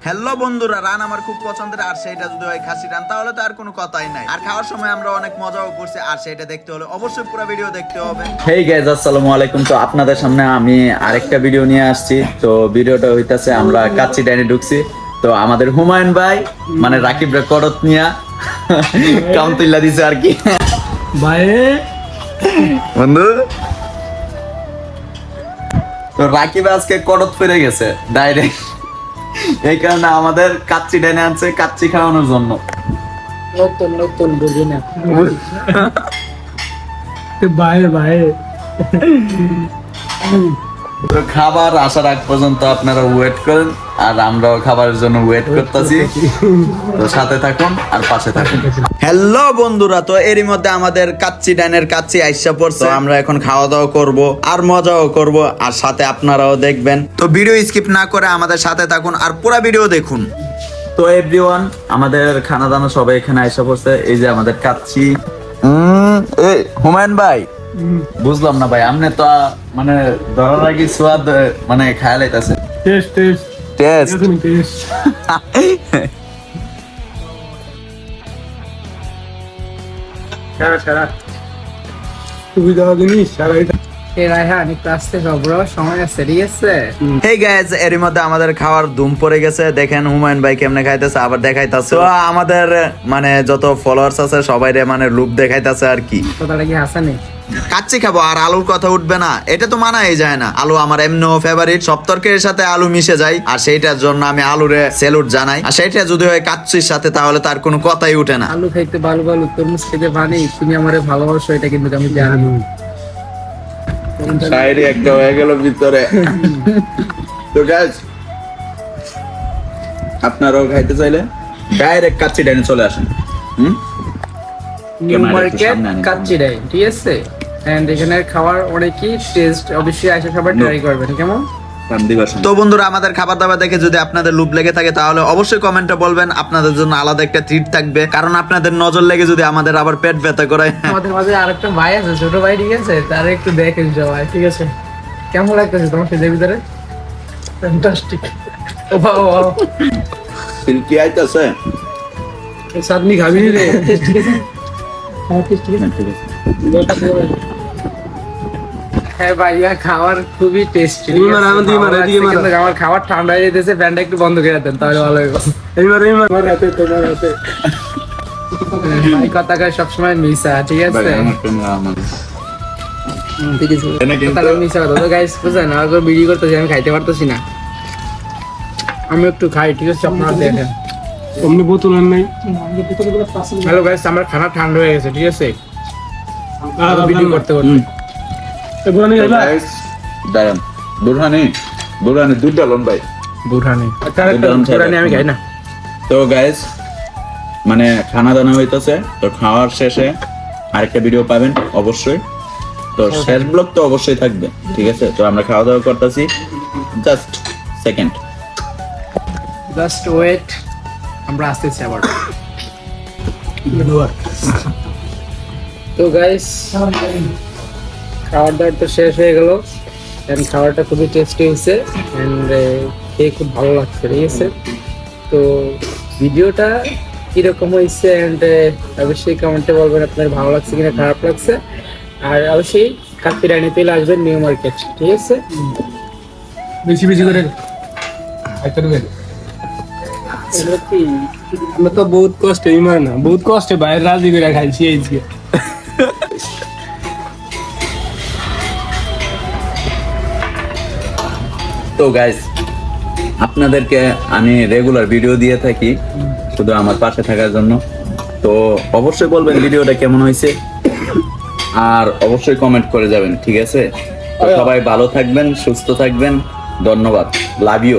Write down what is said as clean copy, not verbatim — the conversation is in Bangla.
হ্যালো বন্ধুরা, রান আমার খুব পছন্দের, আর সেটা যদি হয় খাসি রান তাহলে তো আর কোনো কথাই নাই। আর খাওয়ার সময় আমরা অনেক মজাও করছি, আর সেটা দেখতে হলে অবশ্যই পুরো ভিডিও দেখতে হবে। হেই গাইজ, আসসালামু আলাইকুম। তো আপনাদের সামনে আমি আরেকটা ভিডিও নিয়ে আসছি। তো ভিডিওটা হইতাছে আমরা কাচ্চি ডাইনে ঢুকছি। তো আমাদের হুমায়ুন ভাই মানে রাকিব রে করত নিয়া কাম তুইলা দিছে আর কি ভাই বন্ধু। তো রাকিব আজকে করত ফিরে গেছে ডাইরেক্ট, এই কারণে আমাদের কাচ্চি ডাইনে আনছে কাচ্চি খাওয়ানোর জন্য। নতুন নতুন বুঝি না ভাই ভাই তো খাবার আসার আগ পর্যন্ত আপনারা ওয়েট করেন, আর আমরাও খাবারের জন্য ওয়েট করতেছি। তো সাথে থাকুন আর পাশে থাকুন। হ্যালো বন্ধুরা, তো এরই মধ্যে আমাদের কাচ্চি ডানের কাচ্চি আইসা পড়ছে। আমরা এখন খাওয়া দাওয়া করব আর মজাও করব, আর সাথে আপনারাও দেখবেন। তো ভিডিও স্কিপ না করে আমাদের সাথে থাকুন আর পুরো ভিডিও দেখুন। তো এভরিওয়ান, আমাদের খানা দানা সবাই এখানে আইসা পড়ছে। এই যে আমাদের কাচ্চি। এই হুমায়ুন ভাই, বুঝলাম না ভাই, আপনি তো মানে ধরার আগে সোয়াদ মানে খায়া লাইতাছে। টেস্ট টেস্ট টেস্ট টেস্ট সারা সারা সুবিধা জিনিস সারা এই রায়হান একটু আসতে খবর সময় আছে, ঠিক আছে? হেই গাইস, এরই মধ্যে আমাদের খাওয়ার ধুম পড়ে গেছে। দেখেন হুমায়ুন ভাই কেমনে খাইতেছে, আবার দেখাইতাছে। তো আমাদের মানে যত ফলোয়ার্স আছে সবাইরে মানে লুপ দেখাইতাছে আর কি। কথাটা কি হাসানি? কাচ্চি খাবো আর আলুর কথা উঠবে না, এটা তো মানাই যায় না। আলু আমার এমনিও ফেভারিট, সব তরকারির সাথে আলু মিশে যায়, আর সেইটার জন্য আমি আলুরে স্যালুট জানাই। আর সেইটা যদি হয় কাচ্চির সাথে তাহলে তার কোনো কথাই উঠে না। আলু খাইতে ভালো ভালো, তরমুজ খেতে পানি, তুমি আমারে ভালোবাসো, এটা কিন্তু আমি জানি। শায়রি একটা হয়ে গেল ভিতরে। তো গাইস, আপনারাও খাইতে চাইলে ডাইরেক্ট কাচ্চি ডাইনে চলে আসেন। নিউ মার্কেট সামনে আনি। কাচ্চি ডাই, ঠিক আছে? এন্ড এখানে খাবার অনেকই টেস্ট, অবশ্যই আসে সবাই ট্রাই করবেন, কেমন? তো বন্ধুরা, আমাদের খাবার দাবার দেখে যদি আপনাদের লুপ লেগে থাকে তাহলে অবশ্যই কমেন্টে বলবেন। আপনাদের জন্য আলাদা একটা ট্রিট থাকবে, কারণ আপনাদের নজর লেগে যদি আমাদের আবার পেট ব্যথা করে। আমাদের মাঝে আরেকটা ভাই আছে, ছোট ভাই, ঠিক আছে? তার একটু দেখেন সবাই, ঠিক আছে? কেমন লাগতেছে তোমার সেদের ভিতরে? ফ্যান্টাস্টিক। ও বাবা, সিল্কি আইতাছে। চাটনি খাবি রে ঠিক আছে? হ্যাঁ, ঠিক আছে। হ্যাঁ ভাইয়া, খাবার খুবই টেস্টি। আমার খাবার ঠান্ডা হয়ে যেতেছে, ফ্যানটা একটু বন্ধ করে দেন তাহলে ভালো হবে। তোমার হাতে ভাই কথা কয় সবসময় মিশা, ঠিক আছে? ঠিক আছে, তাহলে মিশা কথা। তো গাইস বুঝলেন, আমার ভিডিও করতেছি, আমি খাইতে পারতেছি না। আমি একটু খাই, ঠিক আছে? আপনারা দেখেন। অমনি বোতল আর নাই। হ্যালো গাইস, আমার খানা ঠান্ডা হয়ে গেছে, ঠিক আছে? ভিডিও করতে করতে এগুলো তো guys, দাঁড়ান। বুরহানি দুধ ডালন ভাই। বুড়ানি আমি খাই না। তো গাইস, মানে খানা দানা হইতেছে। তো খাওয়ার শেষে আরেকটা ভিডিও পাবেন অবশ্যই। তো শেষ ব্লগ তো অবশ্যই থাকবে, ঠিক আছে? তো আমরা খাওয়া দাওয়া করতেছি, জাস্ট সেকেন্ড। জাস্ট ওয়েট, আমরা আসতেছি আবার। তো গাইস, খাওয়ার দাওয়ার তো শেষ হয়ে গেল, এন্ড খাবারটা খুবই টেস্টি হয়েছে, এন্ড খেয়ে খুব ভালো লাগছে, ঠিক আছে? তো ভিডিওটা কিরকম হয়েছে এন্ড অবশ্যই কমেন্টে বলবেন আপনার ভালো লাগছে কিনা, খারাপ লাগছে। আর অবশ্যই কাচ্চি ডাইনে পেলে আসবেন নিউ মার্কেট, ঠিক আছে? বেশি বেশি করে খাইতে এগুলো কি আমরা তো বহুত কষ্টে ইমান না, বহুত কষ্টে বাইরে রাজি করে খাইছি আজকে। তো গাইস, আপনাদেরকে আমি রেগুলার ভিডিও দিয়ে থাকি শুধু আমার পাশে থাকার জন্য। তো অবশ্যই বলবেন ভিডিওটা কেমন হয়েছে, আর অবশ্যই কমেন্ট করে যাবেন, ঠিক আছে? তো সবাই ভালো থাকবেন, সুস্থ থাকবেন। ধন্যবাদ, লাভ ইউ।